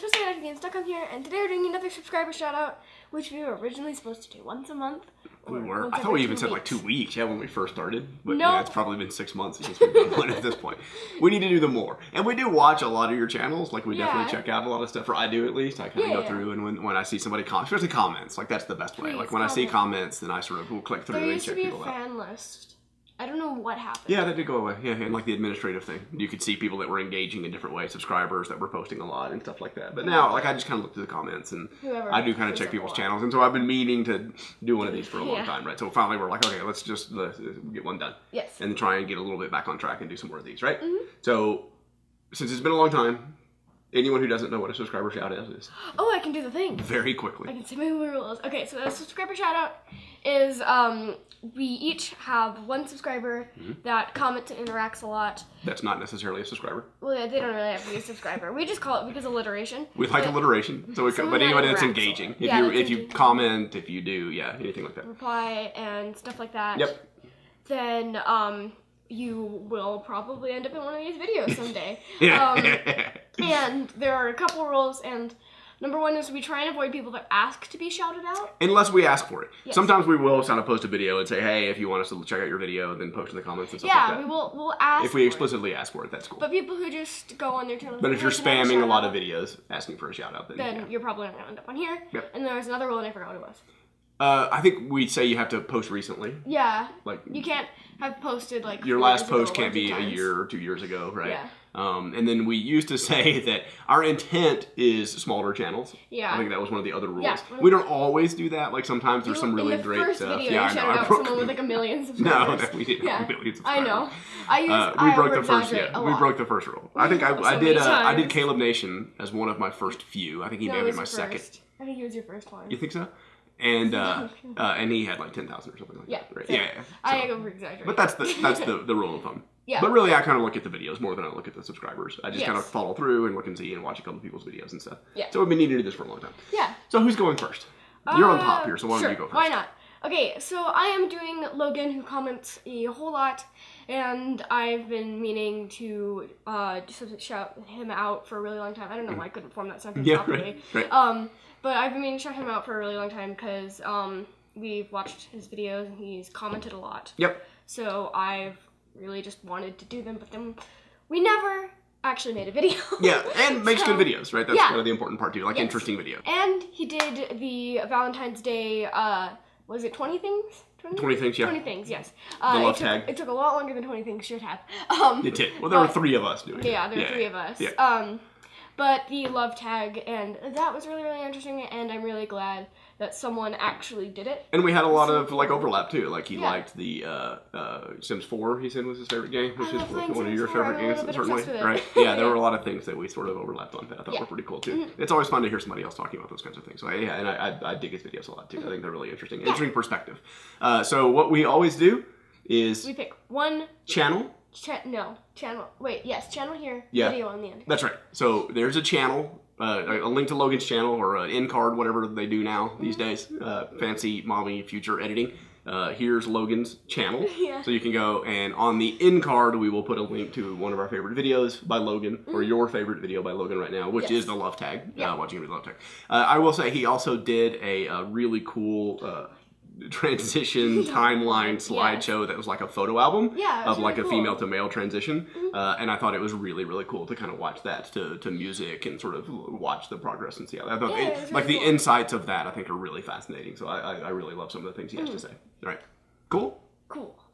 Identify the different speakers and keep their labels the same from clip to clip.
Speaker 1: it's ActOutGames.com here, and today we're doing another subscriber shoutout, which we were originally supposed to do once a month.
Speaker 2: We were. I thought we even said like 2 weeks, when we first started. But
Speaker 1: no.
Speaker 2: Yeah, it's probably been 6 months since we've done one at this point. We need to do them more. And we do watch a lot of your channels. Like, we definitely check out a lot of stuff, or I do at least. I kind of go through, and when I see somebody comment, especially comments, like that's the best way. Like when I see comments, then I sort of will click through and check people out.
Speaker 1: There used to be a fan list. I don't know what happened.
Speaker 2: Yeah, that did go away. Yeah, and like the administrative thing. You could see people that were engaging in different ways, subscribers that were posting a lot and stuff like that. But now, like, I just kind of look through the comments, and I do kind of check people's channels. And so I've been meaning to do one of these for a long time, right? So finally we're like, okay, let's just get one done.
Speaker 1: Yes.
Speaker 2: And try and get a little bit back on track and do some more of these, right? Mm-hmm. So, since it's been a long time, anyone who doesn't know what a subscriber shout out is.
Speaker 1: Oh, I can do the thing.
Speaker 2: Very quickly.
Speaker 1: I can say my rules. Okay, so a subscriber shout out is we each have one subscriber that comments and interacts a lot.
Speaker 2: That's not necessarily a subscriber.
Speaker 1: Well, yeah, they don't really have to be a subscriber. We just call it because alliteration.
Speaker 2: We like alliteration. So but anybody that's engaging. If you comment, if you do, anything like that.
Speaker 1: Reply and stuff like that.
Speaker 2: Yep.
Speaker 1: Then you will probably end up in one of these videos someday. And there are a couple rules, and number one is we try and avoid people that ask to be shouted out.
Speaker 2: Unless we ask for it.
Speaker 1: Yes.
Speaker 2: Sometimes we will kind of post a video and say, hey, if you want us to check out your video, then post in the comments and stuff like that.
Speaker 1: Yeah, we'll ask
Speaker 2: if we explicitly ask for it, that's cool.
Speaker 1: But people who just go on their channel...
Speaker 2: But if you're spamming a lot of videos asking for a shout out,
Speaker 1: then you're probably not going to end up on here. Yep. And there was another rule and I forgot what it was.
Speaker 2: I think we'd say you have to post recently.
Speaker 1: Yeah.
Speaker 2: Like,
Speaker 1: you can't have posted like...
Speaker 2: Your last post can't be a year or 2 years ago, right?
Speaker 1: Yeah.
Speaker 2: And then we used to say that our intent is smaller channels.
Speaker 1: Yeah.
Speaker 2: I think that was one of the other rules.
Speaker 1: Yeah.
Speaker 2: We don't always do that. Like sometimes there's some really great
Speaker 1: first
Speaker 2: stuff.
Speaker 1: Video, you shouted out someone with like 1 million subscribers.
Speaker 2: No, we didn't have 1 million subscribers.
Speaker 1: I know.
Speaker 2: We broke the first. We broke the first rule. I think I did Caleb Nation as one of my first few. I think he may have been my second.
Speaker 1: I think he was your first one.
Speaker 2: You think so? And and he had like 10,000 or something like that. Right? Yeah. So,
Speaker 1: I over-exaggerate.
Speaker 2: But that's the rule of thumb.
Speaker 1: Yeah.
Speaker 2: But really, I kind of look at the videos more than I look at the subscribers. I just kind of follow through and look and see and watch a couple people's videos and stuff. Yeah. So we've been needing to do this for a long time.
Speaker 1: Yeah.
Speaker 2: So who's going first? You're on top here, so why don't you go first?
Speaker 1: Why not? Okay, so I am doing Logan, who comments a whole lot, and I've been meaning to just shout him out for a really long time. I don't know why I couldn't form that sentence properly.
Speaker 2: Right.
Speaker 1: But I've been meaning to shout him out for a really long time because we've watched his videos and he's commented a lot.
Speaker 2: Yep.
Speaker 1: So I've really just wanted to do them, but then we never actually made a video.
Speaker 2: Yeah, and makes good videos, right? That's kind of the important part too, like interesting videos.
Speaker 1: And he did the Valentine's Day, was it 20 things?
Speaker 2: 20 things, yeah.
Speaker 1: 20 things, yes.
Speaker 2: The love tag.
Speaker 1: It took a lot longer than 20 things should have.
Speaker 2: It did. Well, there were 3 of us doing it.
Speaker 1: Yeah, there were 3 of us.
Speaker 2: Yeah.
Speaker 1: But the love tag, and that was really, really interesting, and I'm really glad that someone actually did it.
Speaker 2: And we had a lot of like overlap too. Like he liked the Sims 4. He said was his favorite game, which is one of your favorite games, certainly, right? Yeah, there were a lot of things that we sort of overlapped on that I thought were pretty cool too. It's always fun to hear somebody else talking about those kinds of things. So and I dig his videos a lot too. I think they're really interesting, interesting perspective. So what we always do is
Speaker 1: we pick one
Speaker 2: channel.
Speaker 1: Channel. Wait, yes, channel here.
Speaker 2: Yeah,
Speaker 1: video on the end.
Speaker 2: That's right. So there's a channel. A link to Logan's channel or an end card, whatever they do now these days. Fancy mommy future editing. Here's Logan's channel. Yeah. So you can go, and on the end card we will put a link to one of our favorite videos by Logan, or your favorite video by Logan right now, which is the love tag. Watching the love tag. I will say he also did a really cool transition timeline slideshow that was like a photo album of like a female to male transition, and I thought it was really, really cool to kind of watch that to music and sort of watch the progress and see how that. I thought like the insights of that I think are really fascinating. So I really love some of the things he has to say. All right, cool,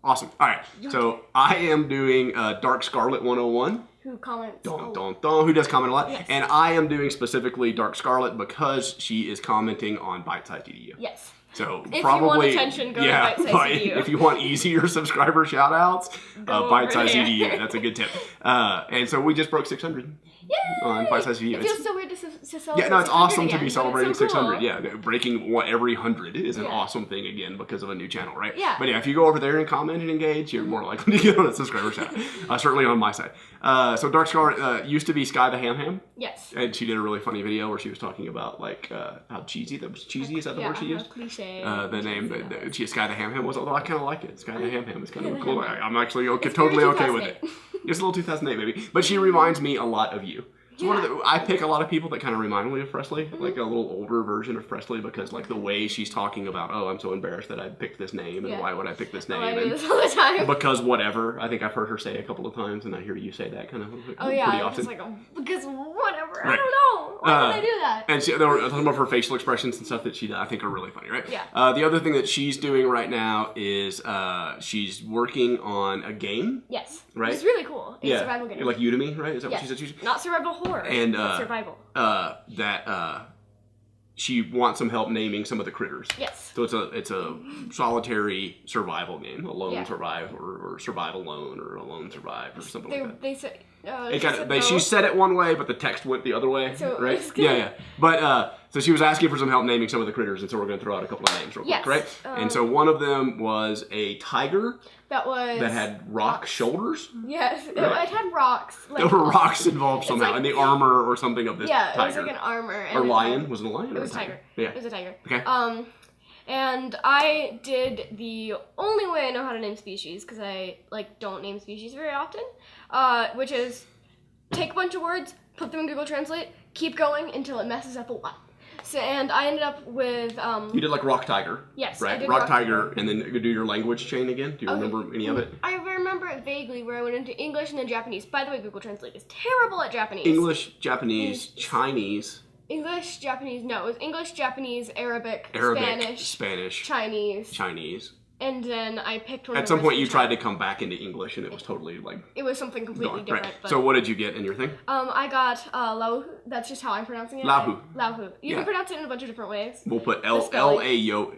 Speaker 2: awesome. All right, so I am doing Darkscarlet 101. Who comments? Who does comment a lot. Yes. And I am doing specifically Darkscarlet because she is commenting on Bite-Sized EDU.
Speaker 1: Yes.
Speaker 2: So
Speaker 1: if
Speaker 2: probably,
Speaker 1: you want attention, go to Bite-Sized EDU.
Speaker 2: If you want easier subscriber shout-outs, Bite-Sized EDU. That's a good tip. And so we just broke 600 on Bite-Sized EDU.
Speaker 1: It feels so weird to celebrate.
Speaker 2: Yeah, no, it's awesome to be celebrating
Speaker 1: so
Speaker 2: 600.
Speaker 1: Cool.
Speaker 2: Yeah, breaking every 100 is an awesome thing again because of a new channel, right?
Speaker 1: Yeah.
Speaker 2: But yeah, if you go over there and comment and engage, you're more likely to get on a subscriber shout-out. Certainly on my side. So Darkscarlet used to be Sky the Ham Ham.
Speaker 1: Yes.
Speaker 2: And she did a really funny video where she was talking about like how cheesy that was. Cheesy, is that the word she used?
Speaker 1: Cliche.
Speaker 2: The name Sky the Ham Ham was, although I kind of like it. Sky the Ham Ham is kind of cool. I'm actually totally okay with it. It's a little 2008 maybe, but she reminds me a lot of you. I pick a lot of people that kind of remind me of Presley, like a little older version of Presley, because like the way she's talking about, oh, I'm so embarrassed that I picked this name, and why would I pick this name?
Speaker 1: I do this all the time.
Speaker 2: Because whatever. I think I've heard her say a couple of times, and I hear you say that kind of pretty often.
Speaker 1: Just like, because whatever. Right. I don't know. Why would I do that?
Speaker 2: And there were some of her facial expressions and stuff that she does, I think are really funny, right?
Speaker 1: Yeah.
Speaker 2: The other thing that she's doing right now is she's working on a game.
Speaker 1: Yes.
Speaker 2: Right?
Speaker 1: It's really cool. It's a survival game.
Speaker 2: Like Udemy, right? Is that what she said?
Speaker 1: Not survival horror.
Speaker 2: And
Speaker 1: survival.
Speaker 2: She wants some help naming some of the critters.
Speaker 1: Yes.
Speaker 2: So it's a solitary survival game, a lone survive or survive alone or alone survive or something like that.
Speaker 1: They say
Speaker 2: she said it one way, but the text went the other way,
Speaker 1: so
Speaker 2: right? Yeah. But so she was asking for some help naming some of the critters, and so we're going to throw out a couple of names real quick, right? And so one of them was a tiger that had rock shoulders.
Speaker 1: Yes, it had rocks.
Speaker 2: There were rocks involved somehow, in the armor or something of this tiger.
Speaker 1: Yeah, it was like an armor.
Speaker 2: Or lion? Was it a lion?
Speaker 1: It was a tiger.
Speaker 2: Yeah,
Speaker 1: it was a tiger.
Speaker 2: Okay.
Speaker 1: And I did the only way I know how to name species, because I don't name species very often, which is take a bunch of words, put them in Google Translate, keep going until it messes up a lot. So, and I ended up with
Speaker 2: you did like rock tiger.
Speaker 1: Yes,
Speaker 2: right.
Speaker 1: I did
Speaker 2: rock tiger, and then you do your language chain again. Do you remember any of it?
Speaker 1: I remember it vaguely, where I went into English and then Japanese. By the way, Google Translate is terrible at Japanese.
Speaker 2: English, Japanese, Chinese.
Speaker 1: English, Japanese. No, it was English, Japanese, Arabic, Spanish, Chinese. And then I picked one.
Speaker 2: At some point, you tried to come back into English, and it was totally
Speaker 1: it was something completely different.
Speaker 2: Right.
Speaker 1: But,
Speaker 2: so what did you get in your thing?
Speaker 1: I got Lau. That's just how I'm pronouncing it.
Speaker 2: Lau.
Speaker 1: You can pronounce it in a bunch of different ways.
Speaker 2: We'll put L-A-O.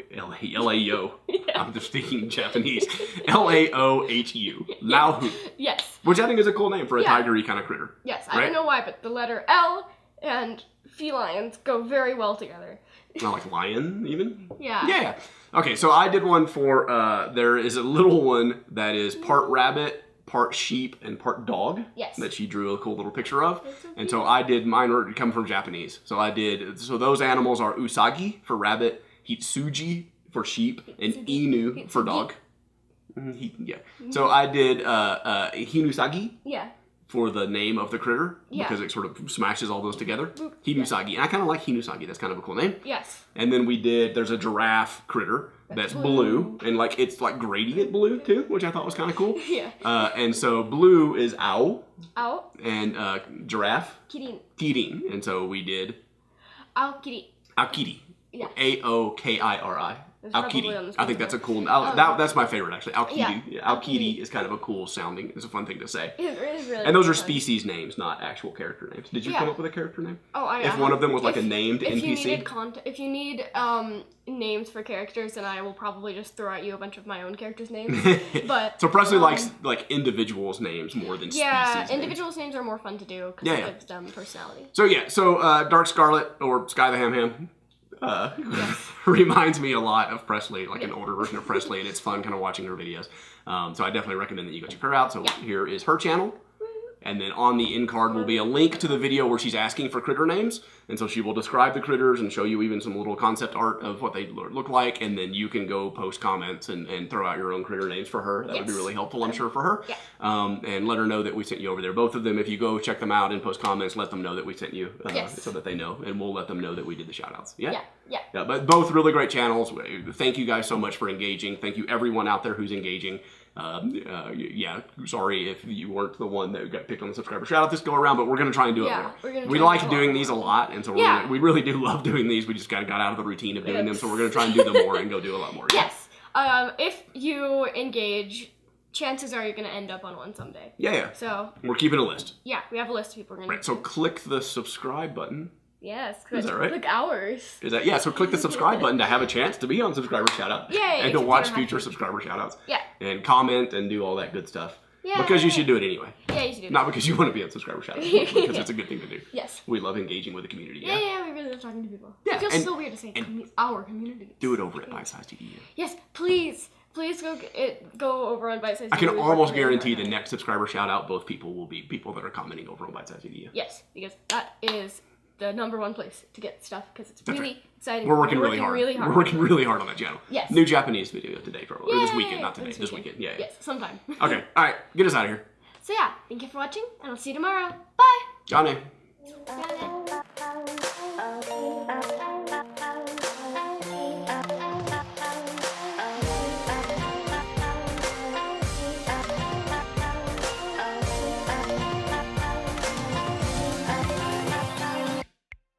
Speaker 2: I'm just speaking Japanese. L-A-O-H-U. Lau.
Speaker 1: Yes.
Speaker 2: Which I think is a cool name for a tigery kind of critter.
Speaker 1: Yes, I don't know why, but the letter L and felines go very well together.
Speaker 2: Not like lion, even?
Speaker 1: Yeah.
Speaker 2: Yeah. Okay, so I did one for, there is a little one that is part rabbit, part sheep, and part dog.
Speaker 1: Yes.
Speaker 2: That she drew a cool little picture of. And so I did, mine come from Japanese. So those animals are usagi for rabbit, hitsuji for sheep, and inu for dog. So I did hinusagi.
Speaker 1: Yeah.
Speaker 2: For the name of the critter, because it sort of smashes all those together. Hinusagi. And I kind of like Hinusagi. That's kind of a cool name.
Speaker 1: Yes.
Speaker 2: And then there's a giraffe critter that's blue. And it's like gradient blue too, which I thought was kind of cool.
Speaker 1: Yeah.
Speaker 2: And so blue is owl.
Speaker 1: Owl.
Speaker 2: And giraffe.
Speaker 1: Kirin.
Speaker 2: Kirin. And so we did.
Speaker 1: Aokiri.
Speaker 2: Aokiri.
Speaker 1: Yeah.
Speaker 2: Aokiri. Aokiri. I think that's a cool. That's my favorite actually. Aokiri. Yeah. Aokiri is kind of a cool sounding. It's a fun thing to say.
Speaker 1: It is really.
Speaker 2: And those are species names, not actual character names. Did you come up with a character name?
Speaker 1: Oh,
Speaker 2: if one of them was like a named NPC.
Speaker 1: If you need names for characters, then I will probably just throw at you a bunch of my own characters' names. But
Speaker 2: so Presley likes like individuals' names more than species.
Speaker 1: Yeah, individuals' names are more fun to do because it gives them personality.
Speaker 2: So Darkscarlet or Sky the Ham Ham. Reminds me a lot of Presley, like an older version of Presley, and it's fun kind of watching her videos. So I definitely recommend that you go check her out. So here is her channel. And then on the end card will be a link to the video where she's asking for critter names. And so she will describe the critters and show you even some little concept art of what they look like. And then you can go post comments and throw out your own critter names for her. That would be really helpful, I'm sure, for her. Yeah. And let her know that we sent you over there. Both of them, if you go check them out and post comments, let them know that we sent you so that they know. And we'll let them know that we did the shout-outs. Yeah, but both really great channels. Thank you guys so much for engaging. Thank you everyone out there who's engaging. Sorry if you weren't the one that got picked on the subscriber shout out this go around, but we're going to try and do it more. We like doing these a lot, and so we really do love doing these. We just kind of got out of the routine of doing them, so we're going to try and do them more and go do a lot more.
Speaker 1: Yes. If you engage, chances are you're going to end up on one someday.
Speaker 2: Yeah.
Speaker 1: So
Speaker 2: we're keeping a list.
Speaker 1: Yeah, we have a list of people we're going to
Speaker 2: so click the subscribe button.
Speaker 1: Yes,
Speaker 2: is that right?
Speaker 1: Like ours.
Speaker 2: Is that so? Click the subscribe button to have a chance to be on subscriber shoutout.
Speaker 1: Yay!
Speaker 2: And to watch future subscriber shoutouts.
Speaker 1: Yeah.
Speaker 2: And comment and do all that good stuff.
Speaker 1: Yeah.
Speaker 2: Because you should do it anyway.
Speaker 1: Yeah, you should do it.
Speaker 2: Not because you want to be on subscriber shoutouts, because it's a good thing to do.
Speaker 1: Yes.
Speaker 2: We love engaging with the community.
Speaker 1: Yeah, we really love talking to people.
Speaker 2: Yeah.
Speaker 1: It feels so weird to say our community.
Speaker 2: Do it over at Bite-Sized EDU.
Speaker 1: Yes, please. Please go over on Bite-Sized EDU.
Speaker 2: I can almost guarantee the next subscriber shoutout, both people will be people that are commenting over on Bite-Sized EDU.
Speaker 1: Yes, because that is the #1 place to get stuff, because it's really exciting.
Speaker 2: We're working really hard. We're working really hard on that channel.
Speaker 1: Yes.
Speaker 2: New Japanese video today, probably. Or this weekend, not today. This weekend. Yeah.
Speaker 1: Yes, sometime.
Speaker 2: Okay. All right. Get us out of here.
Speaker 1: So yeah, thank you for watching, and I'll see you tomorrow. Bye.
Speaker 2: Johnny.
Speaker 1: Got it.